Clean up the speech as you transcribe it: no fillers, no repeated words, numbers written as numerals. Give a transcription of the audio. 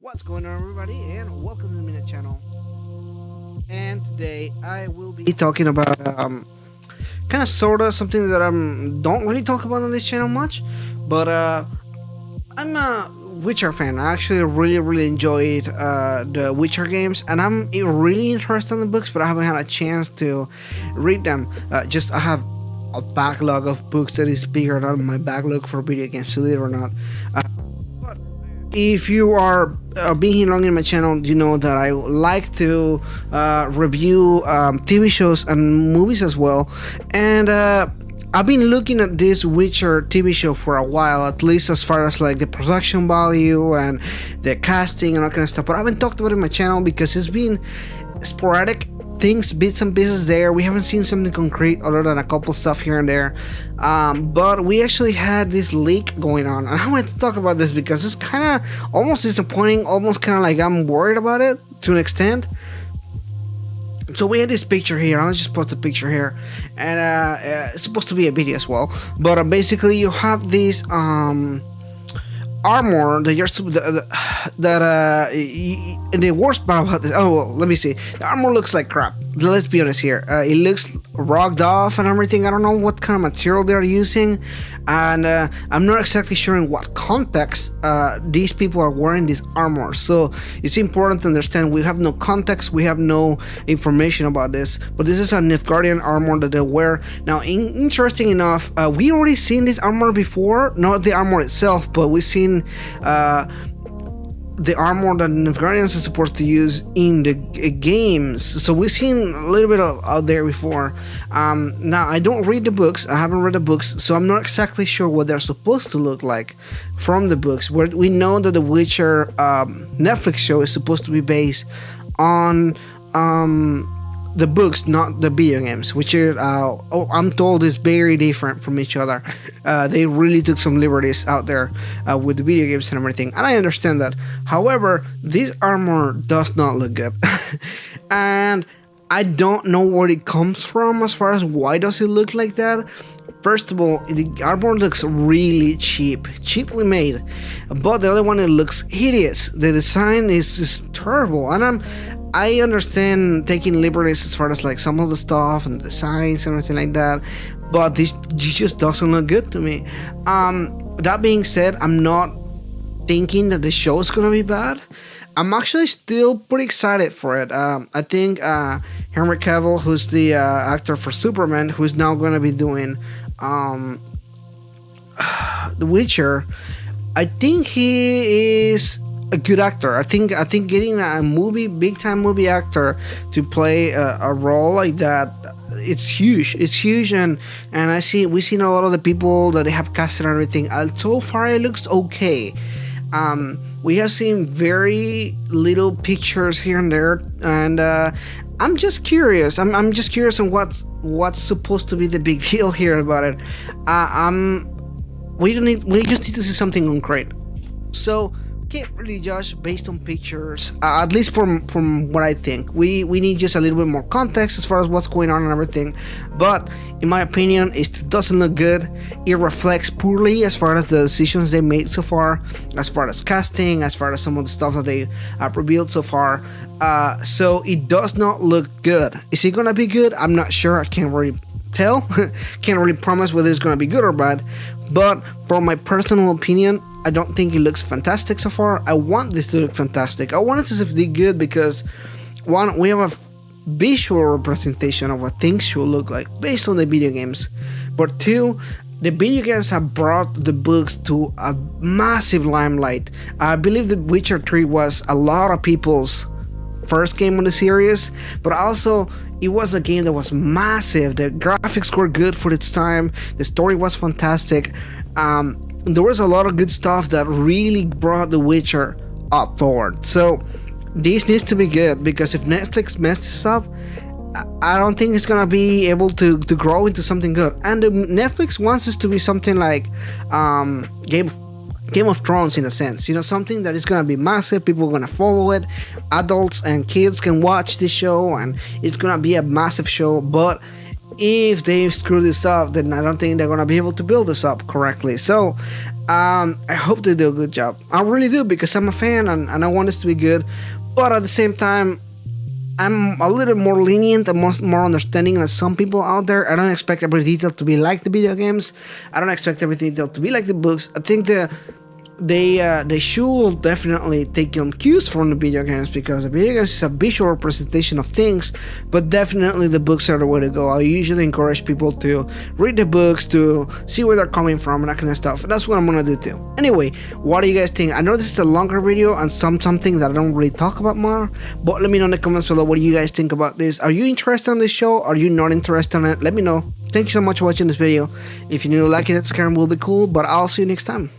What's going on, everybody, and welcome to the Minute Channel. And today I will be talking about kind of sort of something that I don't really talk about on this channel much, but I'm a Witcher fan. I actually really enjoyed the Witcher games, and I'm really interested in the books, but I haven't had a chance to read them. Just I have a backlog of books that is bigger than my backlog for video games, believe it or not. But if you are being here long in my channel, you know that I like to review TV shows and movies as well. And I've been looking at this Witcher TV show for a while, at least as far as like the production value and the casting and all kind of stuff. But I haven't talked about it in my channel because it's been sporadic things, bits and pieces there. We haven't seen something concrete other than a couple stuff here and there. But we actually had this leak going on, and I wanted to talk about this because it's kind of almost disappointing, almost kind of like I'm worried about it to an extent. So we had this picture here. I'll just post the picture here, and it's supposed to be a video as well. But basically, you have this armor that you're the worst part about this. Oh well, let me see. The armor looks like crap. Let's be honest here. It looks rocked off and everything. I don't know what kind of material they're using, and I'm not exactly sure in what context these people are wearing this armor. So it's important to understand we have no context, we have no information about this, but this is a Nilfgaardian armor that they wear. Now, interesting enough, we already seen this armor before, not the armor itself, but we've seen the armor that Nilfgaardians are supposed to use in the games. So we've seen a little bit of out there before. Now, I don't read the books. I haven't read the books, so I'm not exactly sure what they're supposed to look like from the books. We know that the Witcher Netflix show is supposed to be based on the books, not the video games, which are, I'm told is very different from each other. They really took some liberties out there with the video games and everything, and I understand that. However, this armor does not look good. And I don't know where it comes from as far as why does it look like that. First of all, the armor looks really cheaply made, but the other one, it looks hideous. The design is terrible, and I understand taking liberties as far as like some of the stuff and the designs and everything like that, but this just doesn't look good to me. That being said, I'm not thinking that the show is gonna be bad. I'm actually still pretty excited for it. I think Henry Cavill, who's the actor for Superman, who's now gonna be doing The Witcher, I think he is a good actor. I think getting a big time movie actor to play a role like that, it's huge. It's huge, and we've seen a lot of the people that they have casted and everything. So far, it looks okay. We have seen very little pictures here and there, and I'm just curious. I'm just curious on what's supposed to be the big deal here about it. We just need to see something concrete. So can't really judge based on pictures, at least from what I think. We need just a little bit more context as far as what's going on and everything, but in my opinion, it doesn't look good. It reflects poorly as far as the decisions they made so far, as far as casting, as far as some of the stuff that they revealed so far. So it does not look good. Is it gonna be good? I'm not sure. I can't really tell. Can't really promise whether it's gonna be good or bad, but from my personal opinion, I don't think it looks fantastic so far. I want this to look fantastic. I want it to be good because, one, we have a visual representation of what things should look like based on the video games. But two, the video games have brought the books to a massive limelight. I believe The Witcher 3 was a lot of people's first game on the series, but also it was a game that was massive. The graphics were good for its time. The story was fantastic. There was a lot of good stuff that really brought The Witcher up forward. So this needs to be good, because if Netflix messes up, I don't think it's gonna be able to grow into something good. And Netflix wants this to be something like Game of Thrones, in a sense, something that is gonna be massive. People are gonna follow it. Adults and kids can watch this show, and it's gonna be a massive show. But if they screw this up, then I don't think they're gonna be able to build this up correctly. So I hope they do a good job. I really do, because I'm a fan, and I want this to be good. But at the same time, I'm a little more lenient and more understanding than some people out there. I don't expect every detail to be like the video games. I don't expect every detail to be like the books. I think they should definitely take on cues from the video games, because the video games is a visual representation of things, but definitely the books are the way to go. I usually encourage people to read the books to see where they're coming from and that kind of stuff. That's what I'm gonna do too. Anyway, what do you guys think? I know this is a longer video and something that I don't really talk about more, but let me know in the comments below, what do you guys think about this? Are you interested in this show? Are you not interested in it? Let me know. Thank you so much for watching this video. If you need to like it, Skyrim will be cool, but I'll see you next time.